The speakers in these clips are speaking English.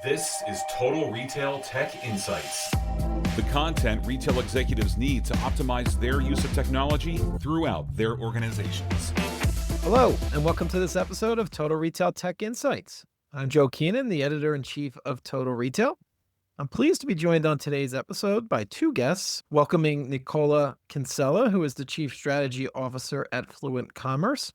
This is Total Retail Tech Insights. The content retail executives need to optimize their use of technology throughout their organizations. Hello, and welcome to this episode of Total Retail Tech Insights. I'm Joe Keenan, the editor-in-chief of Total Retail. I'm pleased to be joined on today's episode by two guests, welcoming Nicola Kinsella, who is the Chief Strategy Officer at Fluent Commerce,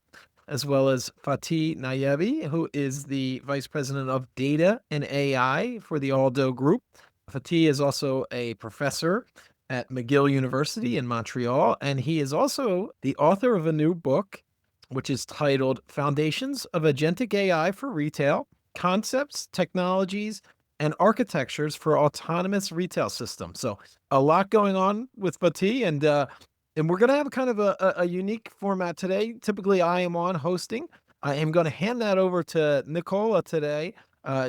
as well as Fatih Nayebi, who is the Vice President of Data and AI for the ALDO Group. Fatih is also a professor at McGill University in Montreal, and he is also the author of a new book, which is titled Foundations of Agentic AI for Retail, Concepts, Technologies, and Architectures for Autonomous Retail Systems. So a lot going on with Fatih, and we're going to have kind of a unique format today. Typically, I am on hosting. I am going to hand that over to Nicola today.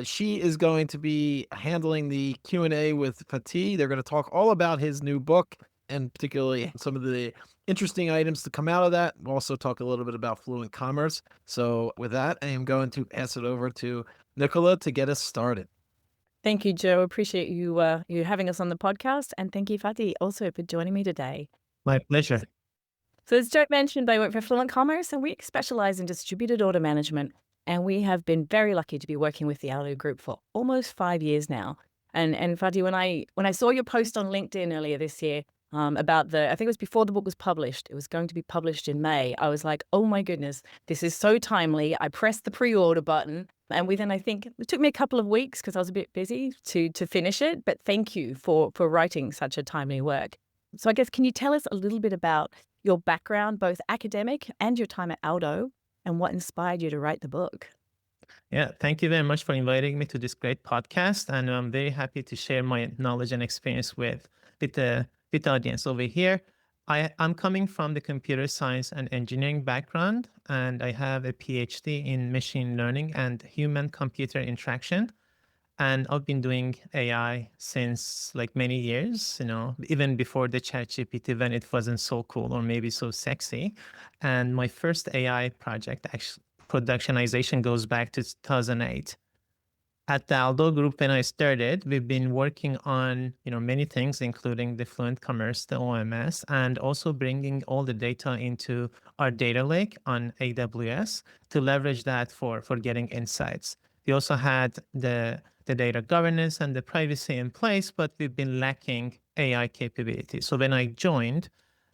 She is going to be handling the Q&A with Fatih. They're going to talk all about his new book and particularly some of the interesting items to come out of that. We'll also talk a little bit about Fluent Commerce. So with that, I am going to pass it over to Nicola to get us started. Thank you, Joe. Appreciate you having us on the podcast. And thank you, Fatih, also for joining me today. My pleasure. So as Joe mentioned, I work for Fluent Commerce and we specialize in distributed order management. And we have been very lucky to be working with the ALDO Group for almost 5 years now. And Fatih, when I saw your post on LinkedIn earlier this year about I think it was before the book was published, it was going to be published in May, I was like, oh my goodness, this is so timely. I pressed the pre-order button and within, I think it took me a couple of weeks because I was a bit busy to finish it. But thank you for writing such a timely work. So I guess, can you tell us a little bit about your background, both academic and your time at ALDO, and what inspired you to write the book? Yeah, thank you very much for inviting me to this great podcast. And I'm very happy to share my knowledge and experience with the audience over here. I'm coming from the computer science and engineering background, and I have a PhD in machine learning and human-computer interaction. And I've been doing AI since like many years, even before the ChatGPT, when it wasn't so cool or maybe so sexy. And my first AI project, actually, productionization, goes back to 2008. At the ALDO Group, when I started, we've been working on many things, including the Fluent Commerce, the OMS, and also bringing all the data into our data lake on AWS to leverage that for getting insights. We also had the data governance and the privacy in place, but we've been lacking AI capabilities. So when I joined,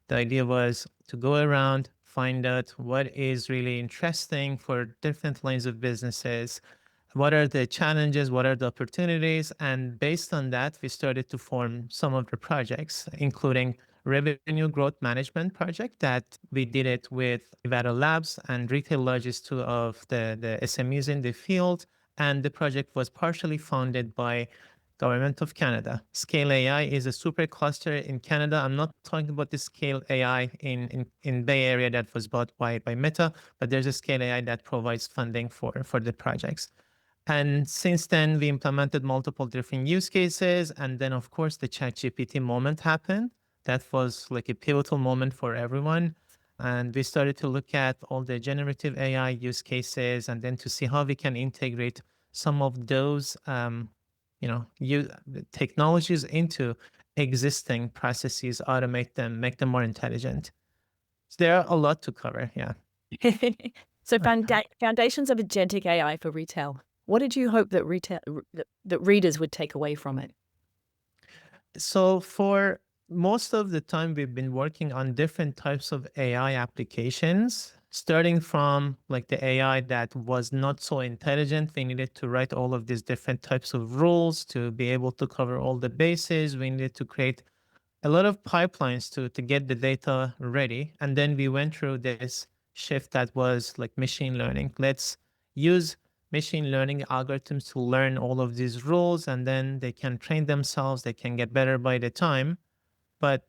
the idea was to go around, find out what is really interesting for different lines of businesses, what are the challenges, what are the opportunities, and based on that, we started to form some of the projects, including revenue growth management project that we did it with Nevada Labs and Retail Logis, two of the SMEs in the field. And the project was partially funded by Government of Canada. Scale AI is a super cluster in Canada. I'm not talking about the Scale AI in Bay Area that was bought by Meta, but there's a Scale AI that provides funding for the projects. And since then, we implemented multiple different use cases. And then, of course, the ChatGPT moment happened. That was like a pivotal moment for everyone. And we started to look at all the generative AI use cases and then to see how we can integrate some of those technologies into existing processes, automate them, make them more intelligent. So there are a lot to cover, yeah. So foundations of agentic AI for retail. What did you hope that readers would take away from it? So for most of the time, we've been working on different types of AI applications, starting from like the AI that was not so intelligent. We needed to write all of these different types of rules to be able to cover all the bases. We needed to create a lot of pipelines to get the data ready. And then we went through this shift that was like machine learning. Let's use machine learning algorithms to learn all of these rules, and then they can train themselves. They can get better by the time. But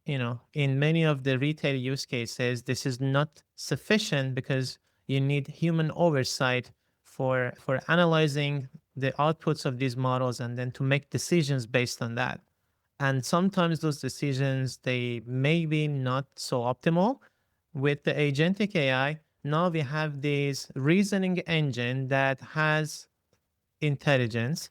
in many of the retail use cases, this is not sufficient because you need human oversight for analyzing the outputs of these models and then to make decisions based on that. And sometimes those decisions, they may be not so optimal. With the agentic AI, now we have this reasoning engine that has intelligence.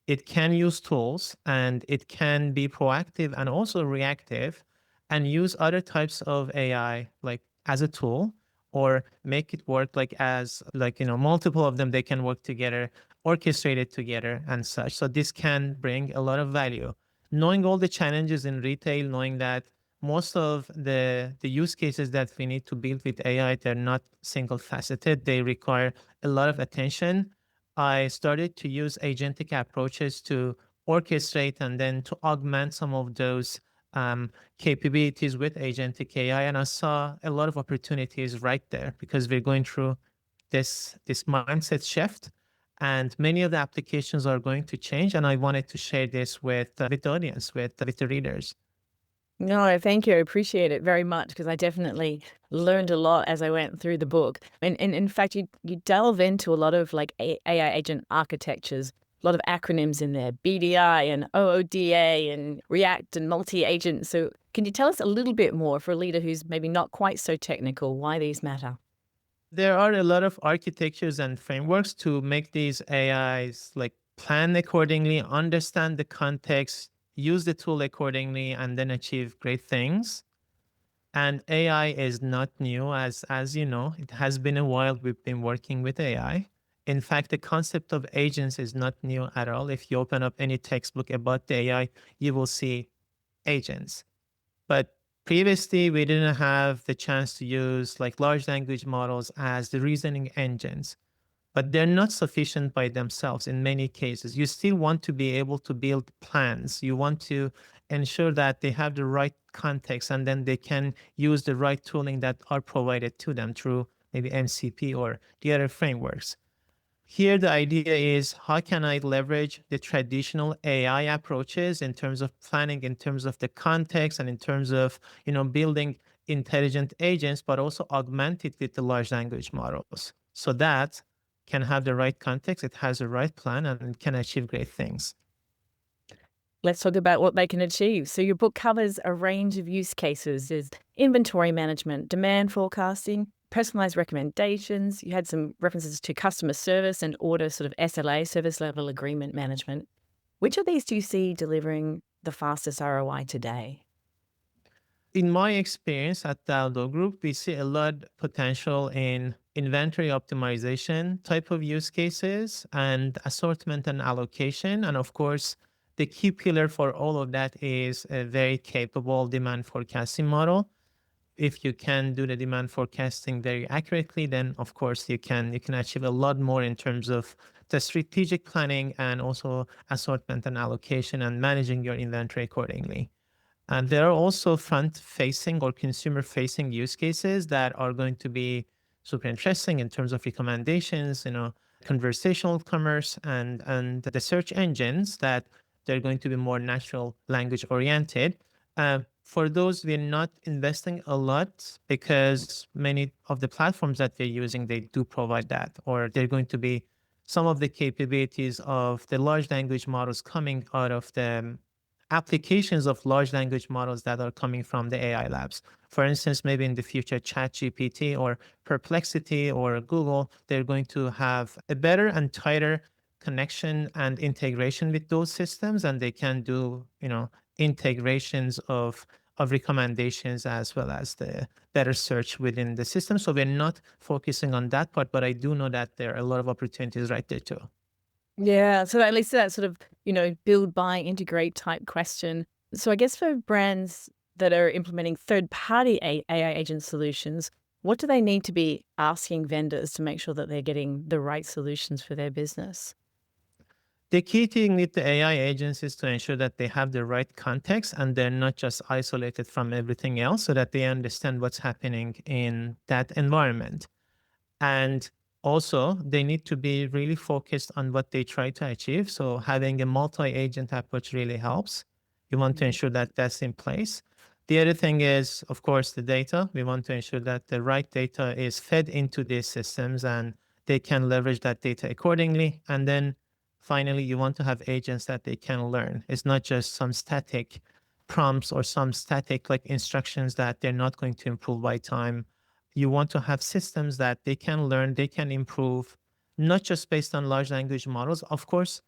It can use tools, and it can be proactive and also reactive, and use other types of AI like as a tool, or make it work like as like, multiple of them, they can work together, orchestrate it together and such. So this can bring a lot of value. Knowing all the challenges in retail, knowing that most of the use cases that we need to build with AI, they're not single faceted. They require a lot of attention. I started to use agentic approaches to orchestrate and then to augment some of those capabilities with agentic AI. And I saw a lot of opportunities right there, because we're going through this mindset shift, and many of the applications are going to change. And I wanted to share this with the audience, with the readers. No, thank you. I appreciate it very much, because I definitely learned a lot as I went through the book. And in fact, you delve into a lot of like AI agent architectures, a lot of acronyms in there, BDI and OODA and React and multi-agent. So can you tell us a little bit more, for a leader who's maybe not quite so technical, why these matter? There are a lot of architectures and frameworks to make these AIs like plan accordingly, understand the context, use the tool accordingly, and then achieve great things. And AI is not new, as you know. It has been a while we've been working with AI. In fact, the concept of agents is not new at all. If you open up any textbook about the AI, you will see agents. But previously, we didn't have the chance to use like large language models as the reasoning engines. But they're not sufficient by themselves in many cases. You still want to be able to build plans. You want to ensure that they have the right context, and then they can use the right tooling that are provided to them through maybe MCP or the other frameworks. Here, the idea is, how can I leverage the traditional AI approaches in terms of planning, in terms of the context, and in terms of, building intelligent agents, but also augment it with the large language models, so that can have the right context, it has the right plan, and it can achieve great things. Let's talk about what they can achieve. So your book covers a range of use cases. There's inventory management, demand forecasting, personalized recommendations. You had some references to customer service and order sort of SLA, service level agreement management. Which of these do you see delivering the fastest ROI today? In my experience at the ALDO Group, we see a lot of potential in inventory optimization type of use cases, and assortment and allocation. And of course, the key pillar for all of that is a very capable demand forecasting model. If you can do the demand forecasting very accurately, then of course you can achieve a lot more in terms of the strategic planning, and also assortment and allocation, and managing your inventory accordingly. And there are also front-facing or consumer-facing use cases that are going to be super interesting in terms of recommendations, conversational commerce, and the search engines, that they're going to be more natural language oriented. For those, we're not investing a lot, because many of the platforms that we're using, they do provide that, or they're going to be some of the capabilities of the large language models coming out of the applications of large language models that are coming from the AI labs. For instance, maybe in the future, ChatGPT or Perplexity or Google, they're going to have a better and tighter connection and integration with those systems, and they can do, integrations of recommendations, as well as the better search within the system. So we're not focusing on that part, but I do know that there are a lot of opportunities right there too. Yeah, so at least that sort of, build, buy, integrate type question. So I guess for brands that are implementing third-party AI agent solutions, what do they need to be asking vendors to make sure that they're getting the right solutions for their business? The key thing with the AI agents is to ensure that they have the right context, and they're not just isolated from everything else, so that they understand what's happening in that environment. And also, they need to be really focused on what they try to achieve. So having a multi-agent approach really helps. You want to ensure that that's in place. The other thing is, of course, the data. We want to ensure that the right data is fed into these systems, and they can leverage that data accordingly. And then finally, you want to have agents that they can learn. It's not just some static prompts or some static like instructions that they're not going to improve by time. You want to have systems that they can learn, they can improve, not just based on large language models. Of course,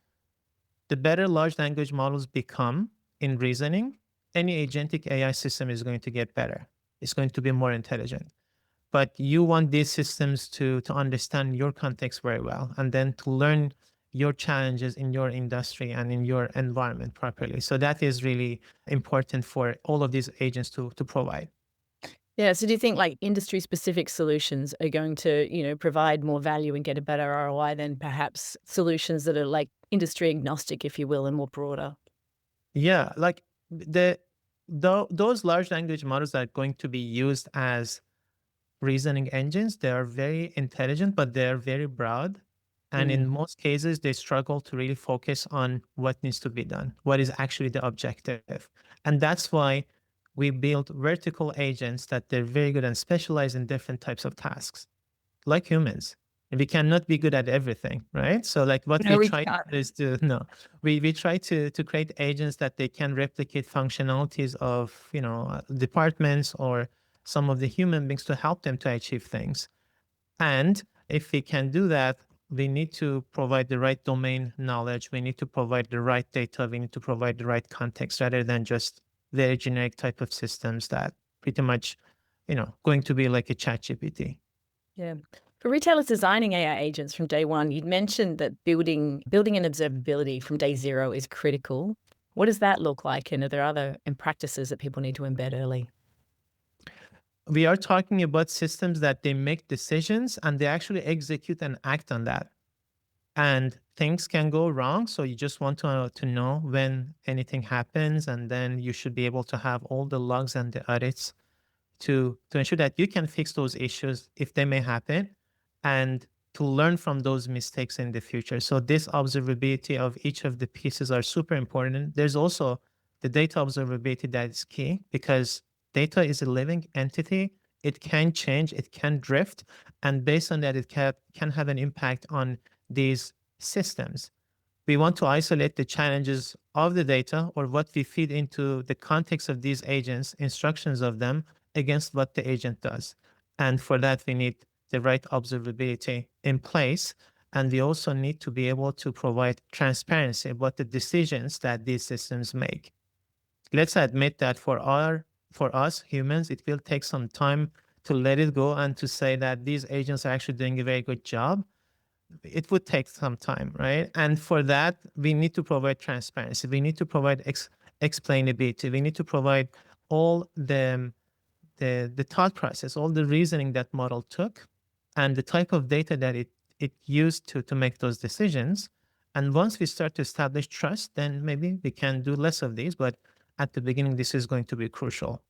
the better large language models become in reasoning, any agentic AI system is going to get better. It's going to be more intelligent. But you want these systems to understand your context very well, and then to learn your challenges in your industry and in your environment properly. So that is really important for all of these agents to provide. Yeah. So do you think like industry specific solutions are going to, provide more value and get a better ROI than perhaps solutions that are like industry agnostic, if you will, and more broader? Yeah, like those large language models that are going to be used as reasoning engines, they are very intelligent, but they're very broad. And in most cases, they struggle to really focus on what needs to be done, what is actually the objective. And that's why we build vertical agents that they're very good and specialize in different types of tasks, like humans. We cannot be good at everything, right? So like what No, we we try can't. is to, no, we try to create agents that they can replicate functionalities of, departments or some of the human beings to help them to achieve things. And if we can do that, we need to provide the right domain knowledge. We need to provide the right data. We need to provide the right context rather than just very generic type of systems that pretty much, going to be like a chat GPT. Yeah. For retailers designing AI agents from day one, you'd mentioned that building an observability from day zero is critical. What does that look like? And are there other practices that people need to embed early? We are talking about systems that they make decisions and they actually execute and act on that. And things can go wrong. So you just want to know when anything happens, and then you should be able to have all the logs and the audits to ensure that you can fix those issues if they may happen, and to learn from those mistakes in the future. So this observability of each of the pieces are super important. There's also the data observability that is key, because data is a living entity. It can change, it can drift, and based on that, it can have an impact on these systems. We want to isolate the challenges of the data, or what we feed into the context of these agents, instructions of them, against what the agent does. And for that, we need the right observability in place. And we also need to be able to provide transparency about the decisions that these systems make. Let's admit that for us humans, it will take some time to let it go and to say that these agents are actually doing a very good job. It would take some time, right? And for that, we need to provide transparency. We need to provide explainability. We need to provide all the thought process, all the reasoning that model took, and the type of data that it used to make those decisions. And once we start to establish trust, then maybe we can do less of these. But at the beginning, this is going to be crucial.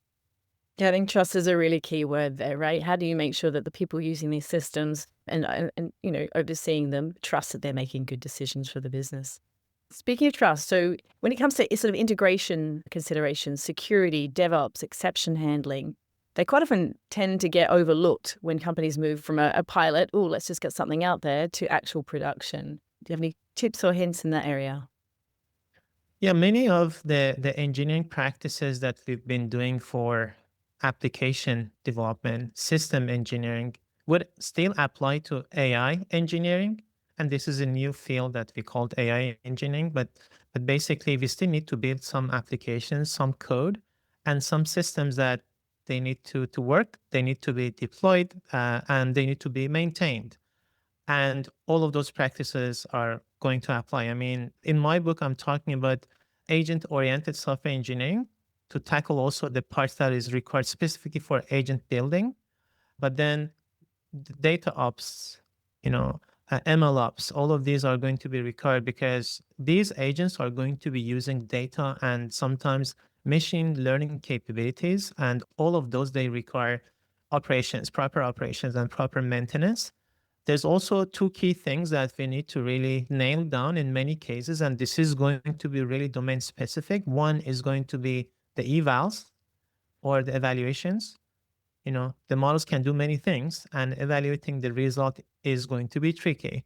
Yeah, I think trust is a really key word there, right? How do you make sure that the people using these systems and overseeing them trust that they're making good decisions for the business? Speaking of trust, so when it comes to sort of integration considerations, security, DevOps, exception handling, they quite often tend to get overlooked when companies move from a pilot, oh, let's just get something out there, to actual production. Do you have any tips or hints in that area? Yeah, many of the engineering practices that we've been doing for application development, system engineering, would still apply to AI engineering. And this is a new field that we called AI engineering. But basically, we still need to build some applications, some code, and some systems that they need to work, they need to be deployed, and they need to be maintained. And all of those practices are going to apply. I mean, in my book, I'm talking about agent-oriented software engineering to tackle also the parts that is required specifically for agent building. But then the data ops, ML ops, all of these are going to be required, because these agents are going to be using data and sometimes machine learning capabilities. And all of those, they require operations, proper operations and proper maintenance. There's also two key things that we need to really nail down in many cases, and this is going to be really domain specific. One is going to be the evals, or the evaluations. The models can do many things, and evaluating the result is going to be tricky.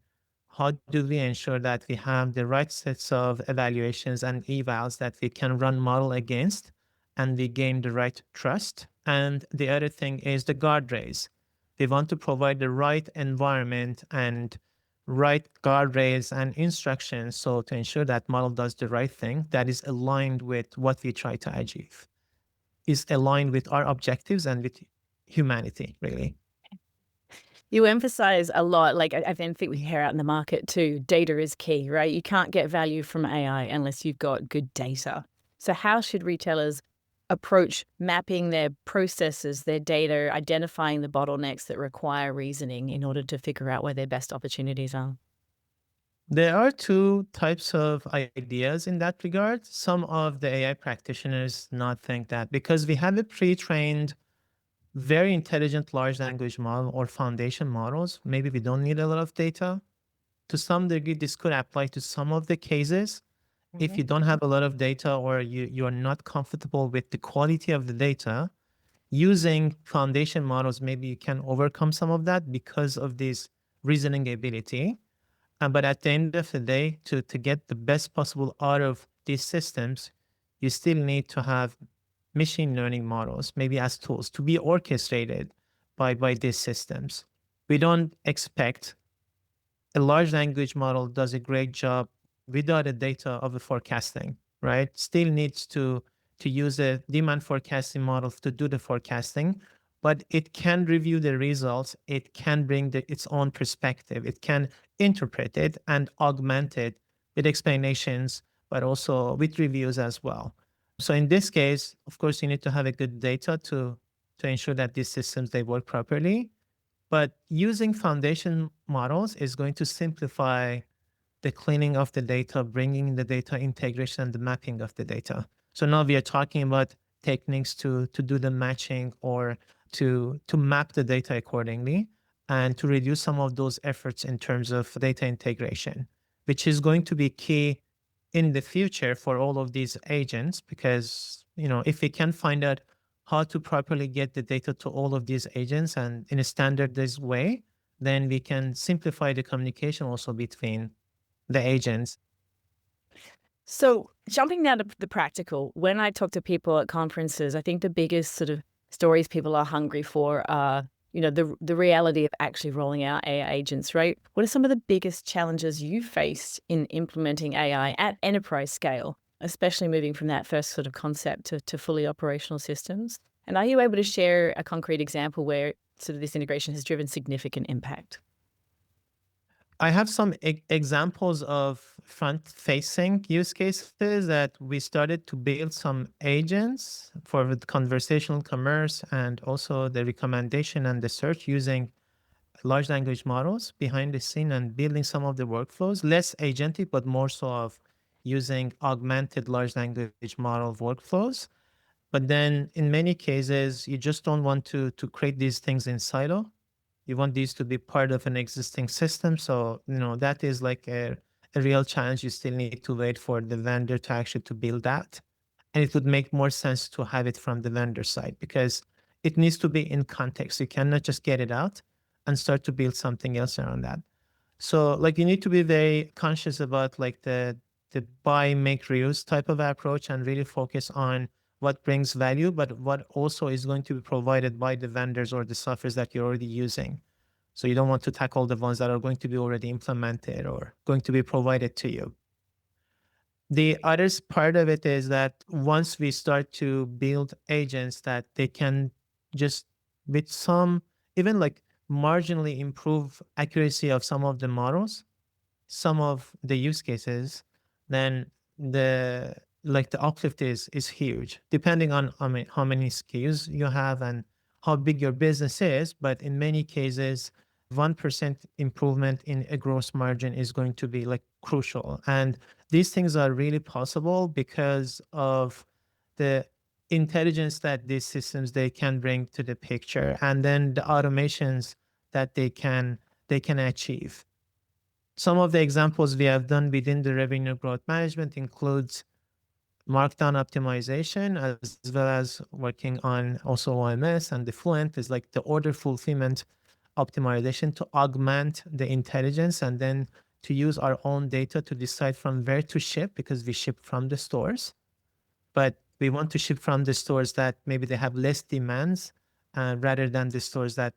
How do we ensure that we have the right sets of evaluations and evals that we can run model against, and we gain the right trust? And the other thing is the guardrails. We want to provide the right environment and right guardrails and instructions so to ensure that model does the right thing that is aligned with what we try to achieve, is aligned with our objectives and with humanity, really. You emphasize a lot, like I think we hear out in the market too, data is key, right? You can't get value from AI unless you've got good data. So how should retailers approach mapping their processes, their data, identifying the bottlenecks that require reasoning in order to figure out where their best opportunities are? There are two types of ideas in that regard. Some of the AI practitioners not think that because we have a pre-trained, very intelligent large language model or foundation models, maybe we don't need a lot of data. To some degree, this could apply to some of the cases. If you don't have a lot of data or you are not comfortable with the quality of the data, using foundation models, maybe you can overcome some of that because of this reasoning ability. But at the end of the day, to get the best possible out of these systems, you still need to have machine learning models, maybe as tools to be orchestrated by these systems. We don't expect a large language model does a great job without the data of the forecasting, right? Still needs to use a demand forecasting model to do the forecasting, but it can review the results. It can bring its own perspective. It can interpret it and augment it with explanations, but also with reviews as well. So in this case, of course, you need to have a good data to ensure that these systems, they work properly. But using foundation models is going to simplify the cleaning of the data, bringing the data integration and the mapping of the data. So now we are talking about techniques to do the matching or to map the data accordingly and to reduce some of those efforts in terms of data integration, which is going to be key in the future for all of these agents, because if we can find out how to properly get the data to all of these agents and in a standardized way, then we can simplify the communication also between the agents. So jumping now to the practical, when I talk to people at conferences, I think the biggest sort of stories people are hungry for are, the reality of actually rolling out AI agents, right? What are some of the biggest challenges you've faced in implementing AI at enterprise scale, especially moving from that first sort of concept to fully operational systems? And are you able to share a concrete example where sort of this integration has driven significant impact? I have some examples of front-facing use cases that we started to build some agents for the conversational commerce and also the recommendation and the search using large language models behind the scene and building some of the workflows, less agentic, but more so of using augmented large language model workflows. But then in many cases, you just don't want to create these things in silo. You want these to be part of an existing system. So, that is like a real challenge. You still need to wait for the vendor to actually to build that. And it would make more sense to have it from the vendor side because it needs to be in context. You cannot just get it out and start to build something else around that. So you need to be very conscious about the buy, make, reuse type of approach and really focus on what brings value, but what also is going to be provided by the vendors or the softwares that you're already using. So you don't want to tackle the ones that are going to be already implemented or going to be provided to you. The other part of it is that once we start to build agents that they can just with some, even marginally improve accuracy of some of the models, some of the use cases, then the uplift is huge, depending on how many SKUs you have and how big your business is. But in many cases, 1% improvement in a gross margin is going to be crucial. And these things are really possible because of the intelligence that these systems they can bring to the picture, and then the automations that they can achieve. Some of the examples we have done within the revenue growth management includes markdown optimization, as well as working on also OMS, and the Fluent is the order fulfillment optimization to augment the intelligence and then to use our own data to decide from where to ship, because we ship from the stores. But we want to ship from the stores that maybe they have less demands rather than the stores that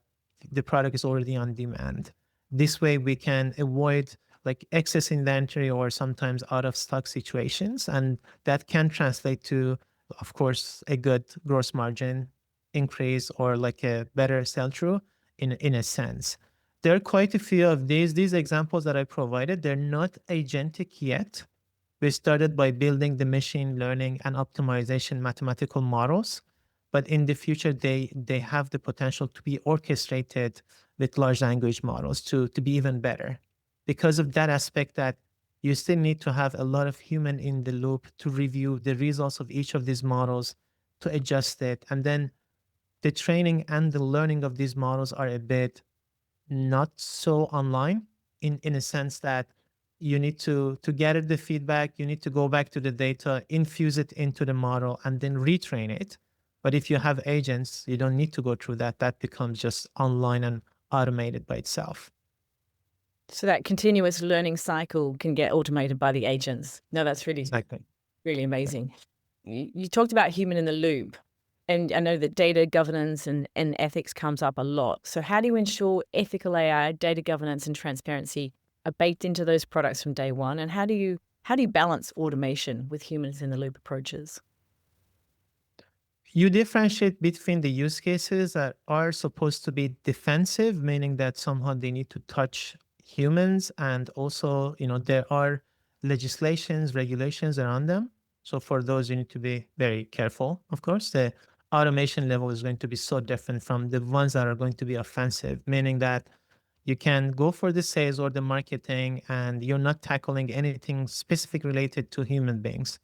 the product is already on demand. This way we can avoid like excess inventory or sometimes out of stock situations. And that can translate to, of course, a good gross margin increase or like a better sell-through in a sense. There are quite a few of these examples that I provided. They're not agentic yet. We started by building the machine learning and optimization mathematical models, but in the future, they have the potential to be orchestrated with large language models to be even better. Because of that aspect that you still need to have a lot of human in the loop to review the results of each of these models, to adjust it. And then the training and the learning of these models are a bit not so online in a sense that you need to gather the feedback, you need to go back to the data, infuse it into the model, and then retrain it. But if you have agents, you don't need to go through that. That becomes just online and automated by itself. So that continuous learning cycle can get automated by the agents. No, that's really, Exactly. really amazing. You talked about human in the loop. And I know that data governance and ethics comes up a lot. So how do you ensure ethical AI, data governance and transparency are baked into those products from day one? And how do you balance automation with humans in the loop approaches? You differentiate between the use cases that are supposed to be defensive, meaning that somehow they need to touch humans, and also, there are legislations, regulations around them. So for those, you need to be very careful. Of course, the automation level is going to be so different from the ones that are going to be offensive, meaning that you can go for the sales or the marketing and you're not tackling anything specific related to human beings.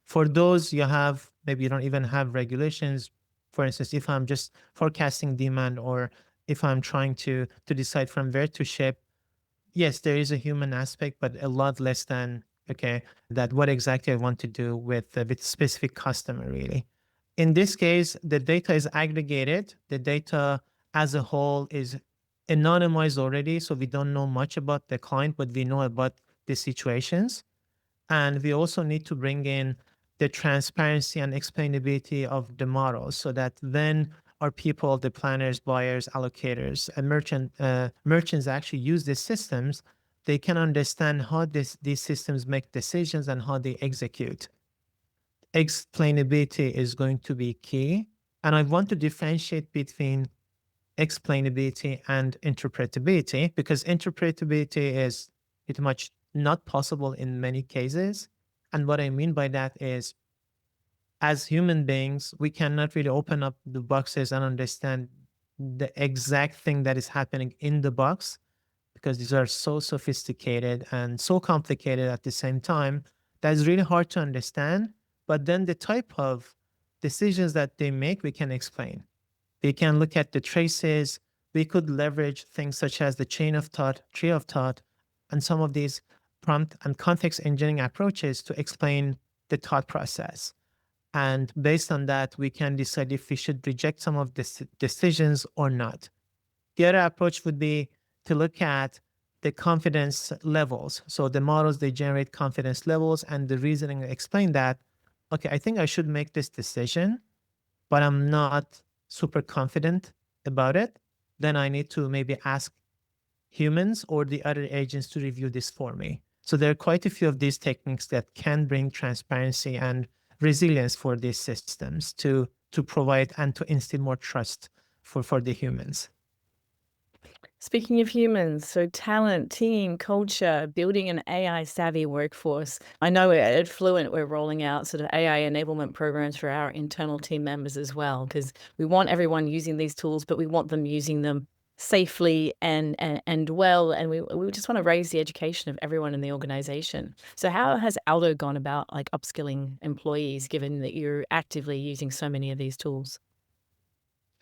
For those, maybe you don't even have regulations. For instance, if I'm just forecasting demand, or if I'm trying to decide from where to ship, yes, there is a human aspect, but a lot less than, that what exactly I want to do with specific customer, really. In this case, the data is aggregated. The data as a whole is anonymized already, so we don't know much about the client, but we know about the situations. And we also need to bring in the transparency and explainability of the models, so that when our people, the planners, buyers, allocators, and merchants actually use these systems, they can understand how these systems make decisions and how they execute. Explainability is going to be key. And I want to differentiate between explainability and interpretability, because interpretability is pretty much not possible in many cases. And what I mean by that is, as human beings, we cannot really open up the boxes and understand the exact thing that is happening in the box, because these are so sophisticated and so complicated at the same time that it's really hard to understand. But then the type of decisions that they make, we can explain. We can look at the traces. We could leverage things such as the chain of thought, tree of thought, and some of these prompt and context engineering approaches to explain the thought process. And based on that, we can decide if we should reject some of the decisions or not. The other approach would be to look at the confidence levels. So the models, they generate confidence levels, and the reasoning explain that, okay, I think I should make this decision, but I'm not super confident about it. Then I need to maybe ask humans or the other agents to review this for me. So there are quite a few of these techniques that can bring transparency and resilience for these systems to provide and to instill more trust for the humans. Speaking of humans, so talent, team, culture, building an AI-savvy workforce. I know at Fluent, we're rolling out sort of AI enablement programs for our internal team members as well, because we want everyone using these tools, but we want them using them safely and well. And we just want to raise the education of everyone in the organization. So how has ALDO gone about like upskilling employees, given that you're actively using so many of these tools?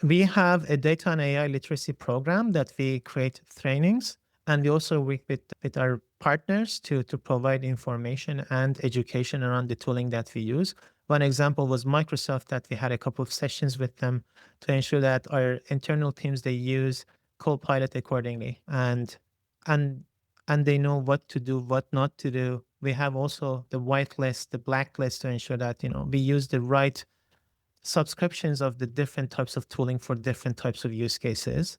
We have a data and AI literacy program that we create trainings, and we also work with our partners to provide information and education around the tooling that we use. One example was Microsoft, that we had a couple of sessions with them to ensure that our internal teams, they use Copilot accordingly, and they know what to do, what not to do. We have also the whitelist, the blacklist, to ensure that we use the right subscriptions of the different types of tooling for different types of use cases.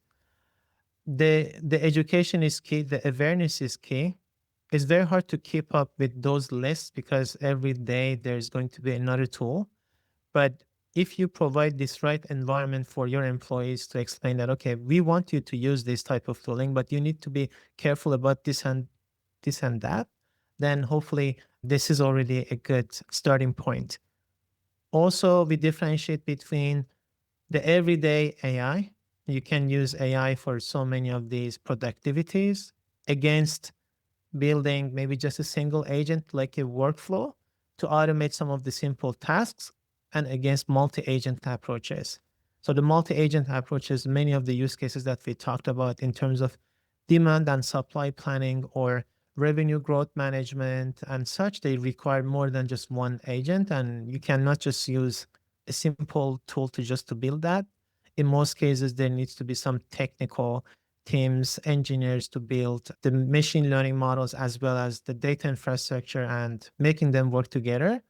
the education is key, the awareness is key. It's very hard to keep up with those lists because every day there's going to be another tool. But if you provide this right environment for your employees to explain that, okay, we want you to use this type of tooling, but you need to be careful about this and that, then hopefully this is already a good starting point. Also, we differentiate between the everyday AI. You can use AI for so many of these productivities against building maybe just a single agent like a workflow to automate some of the simple tasks, and against multi-agent approaches. So the multi-agent approaches, many of the use cases that we talked about in terms of demand and supply planning or revenue growth management and such, they require more than just one agent, and you cannot just use a simple tool to build that. In most cases, there needs to be some technical teams, engineers to build the machine learning models as well as the data infrastructure and making them work together.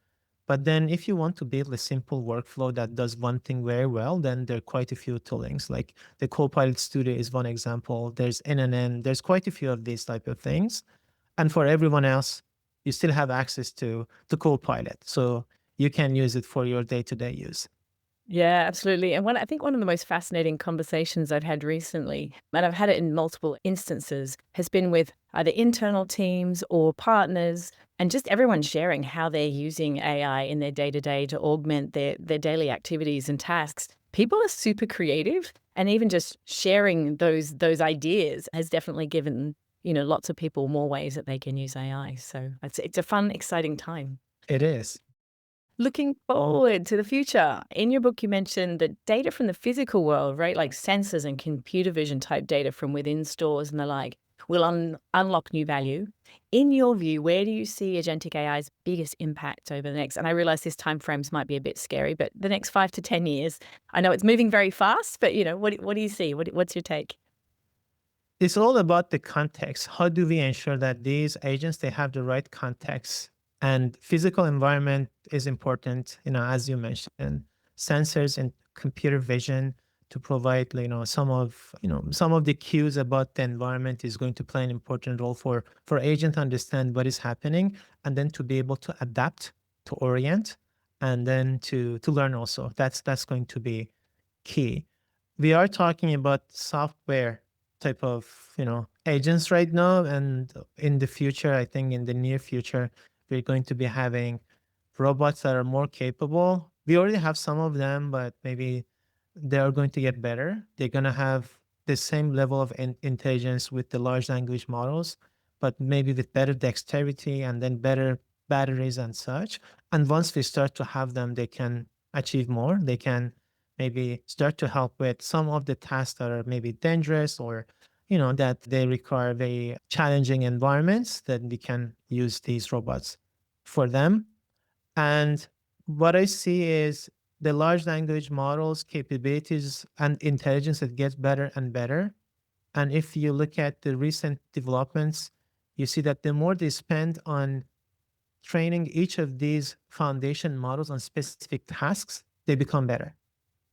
But then if you want to build a simple workflow that does one thing very well, then there are quite a few toolings. Like the Copilot Studio is one example. There's NNN. There's quite a few of these type of things. And for everyone else, you still have access to Copilot. So you can use it for your day-to-day use. Yeah, absolutely. And I think one of the most fascinating conversations I've had recently, and I've had it in multiple instances, has been with either internal teams or partners, and just everyone sharing how they're using AI in their day-to-day to augment their daily activities and tasks. People are super creative, and even just sharing those ideas has definitely given, lots of people more ways that they can use AI. So it's a fun, exciting time. It is. Looking forward to the future. In your book, you mentioned that data from the physical world, right, like sensors and computer vision type data from within stores and the like, will unlock new value. In your view, where do you see Agentic AI's biggest impact over the next, and I realize this time frames might be a bit scary, but the next 5 to 10 years? I know it's moving very fast, but what do you see? What's your take? It's all about the context. How do we ensure that these agents, they have the right context? And physical environment is important, as you mentioned, sensors and computer vision to provide, some of the cues about the environment is going to play an important role for agent to understand what is happening, and then to be able to adapt, to orient, and then to learn also. That's going to be key. We are talking about software type of, agents right now, and in the future, I think in the near future, we're going to be having robots that are more capable. We already have some of them, but maybe they are going to get better. They're going to have the same level of intelligence with the large language models, but maybe with better dexterity and then better batteries and such. And once we start to have them, they can achieve more. They can maybe start to help with some of the tasks that are maybe dangerous or that they require very challenging environments, that we can use these robots for them. And what I see is the large language models capabilities and intelligence that gets better and better. And if you look at the recent developments, you see that the more they spend on training each of these foundation models on specific tasks, they become better,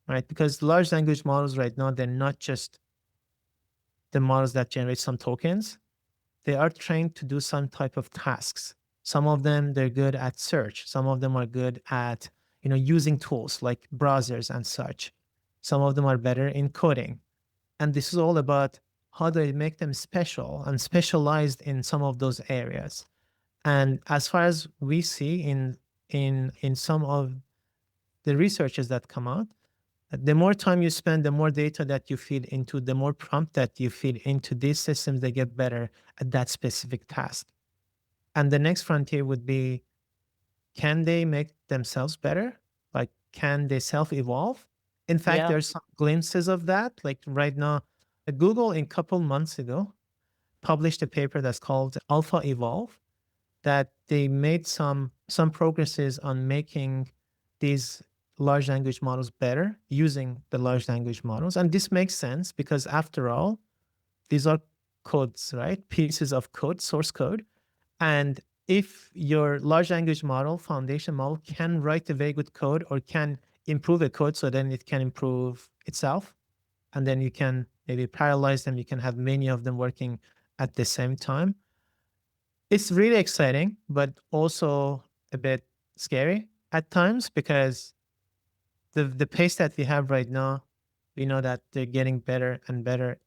right? Because large language models right now, they're not just the models that generate some tokens. They are trained to do some type of tasks. Some of them, they're good at search. Some of them are good at, using tools like browsers and such. Some of them are better in coding. And this is all about how do I make them special and specialized in some of those areas. And as far as we see in some of the researches that come out, the more time you spend, the more data that you feed into, the more prompt that you feed into these systems, they get better at that specific task. And the next frontier would be, can they make themselves better? Like, can they self-evolve? In fact, Yeah. there's some glimpses of that. Like right now, Google a couple months ago published a paper that's called Alpha Evolve, that they made some progresses on making these large language models better using the large language models. And this makes sense because after all, these are codes, right? Pieces of code, source code. And if your large language model, foundation model, can write a very good code or can improve a code, so then it can improve itself, and then you can maybe paralyze them. You can have many of them working at the same time. It's really exciting, but also a bit scary at times, because the pace that we have right now, we know that they're getting better and better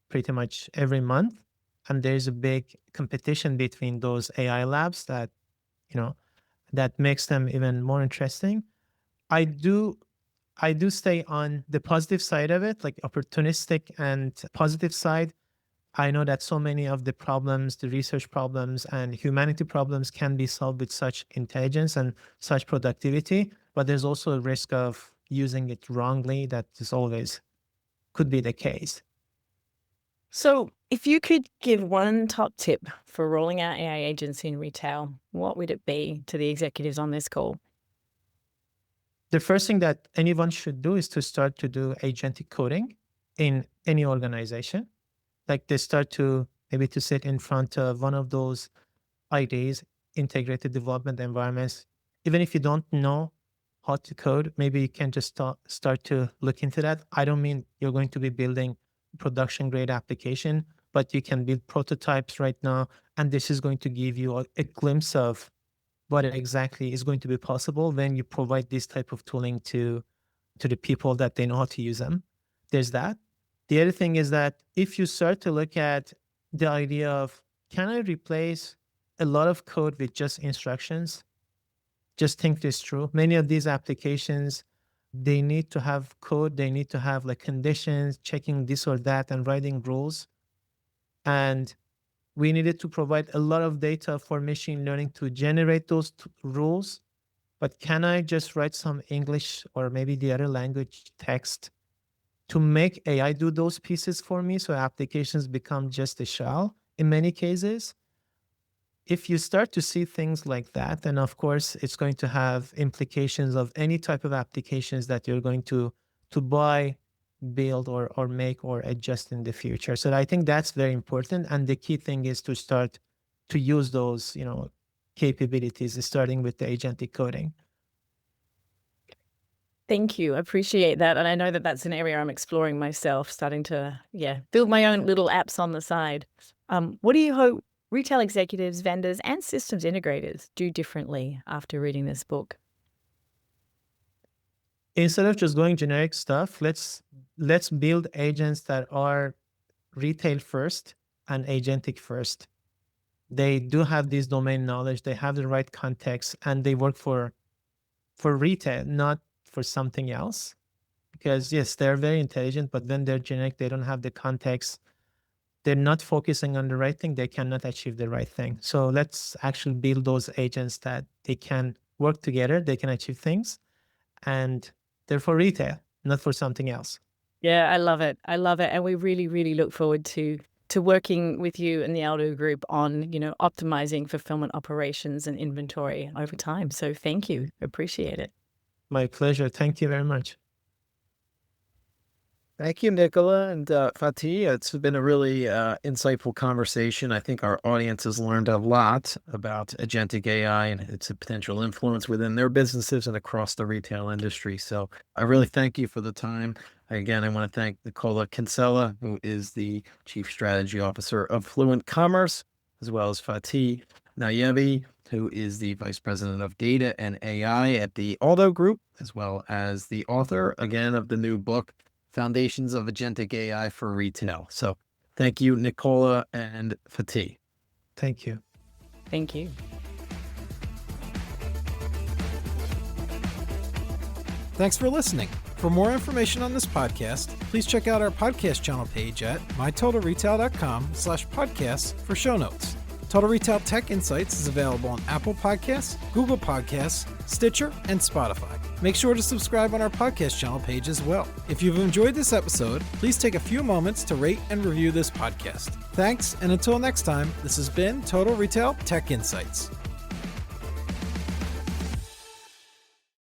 pretty much every month. And there's a big competition between those AI labs that, that makes them even more interesting. I do stay on the positive side of it, like opportunistic and positive side. I know that so many of the problems, the research problems and humanity problems, can be solved with such intelligence and such productivity, but there's also a risk of using it wrongly. That is always could be the case. So if you could give one top tip for rolling out AI agents in retail, what would it be to the executives on this call? The first thing that anyone should do is to start to do agentic coding in any organization. Like they start to maybe to sit in front of one of those IDs, integrated development environments. Even if you don't know how to code, maybe you can just start to look into that. I don't mean you're going to be building production grade application, but you can build prototypes right now. And this is going to give you a glimpse of what exactly is going to be possible when you provide this type of tooling to the people that they know how to use them. There's that. The other thing is that if you start to look at the idea of, can I replace a lot of code with just instructions? Just think this through. Many of these applications, they need to have code. They need to have like conditions, checking this or that, and writing rules. And we needed to provide a lot of data for machine learning to generate those rules. But can I just write some English or maybe the other language text to make AI do those pieces for me, so applications become just a shell in many cases? If you start to see things like that, then of course it's going to have implications of any type of applications that you're going to buy, build, or make or adjust in the future. So I think that's very important. And the key thing is to start to use those, capabilities, starting with the agentic coding. Thank you. I appreciate that. And I know that that's an area I'm exploring myself, starting to, build my own little apps on the side. What do you hope retail executives, vendors, and systems integrators do differently after reading this book? Instead of just going generic stuff, let's build agents that are retail first and agentic first. They do have this domain knowledge, they have the right context, and they work for retail, not for something else. Because yes, they're very intelligent, but when they're generic, they don't have the context. They're not focusing on the right thing, they cannot achieve the right thing. So let's actually build those agents that they can work together, they can achieve things, and they're for retail, not for something else. Yeah, I love it. I love it. And we really, really look forward to working with you and the ALDO Group on, optimizing fulfillment operations and inventory over time. So thank you. Appreciate it. My pleasure. Thank you very much. Thank you, Nicola and Fatih. It's been a really insightful conversation. I think our audience has learned a lot about agentic AI and its potential influence within their businesses and across the retail industry. So I really thank you for the time. Again, I want to thank Nicola Kinsella, who is the Chief Strategy Officer of Fluent Commerce, as well as Fatih Nayebi, who is the Vice President of Data and AI at the ALDO Group, as well as the author, again, of the new book, Foundations of Agentic AI for Retail. So thank you, Nicola and Fatih. Thank you. Thank you. Thanks for listening. For more information on this podcast, please check out our podcast channel page at mytotalretail.com/podcasts for show notes. Total Retail Tech Insights is available on Apple Podcasts, Google Podcasts, Stitcher, and Spotify. Make sure to subscribe on our podcast channel page as well. If you've enjoyed this episode, please take a few moments to rate and review this podcast. Thanks, and until next time, this has been Total Retail Tech Insights.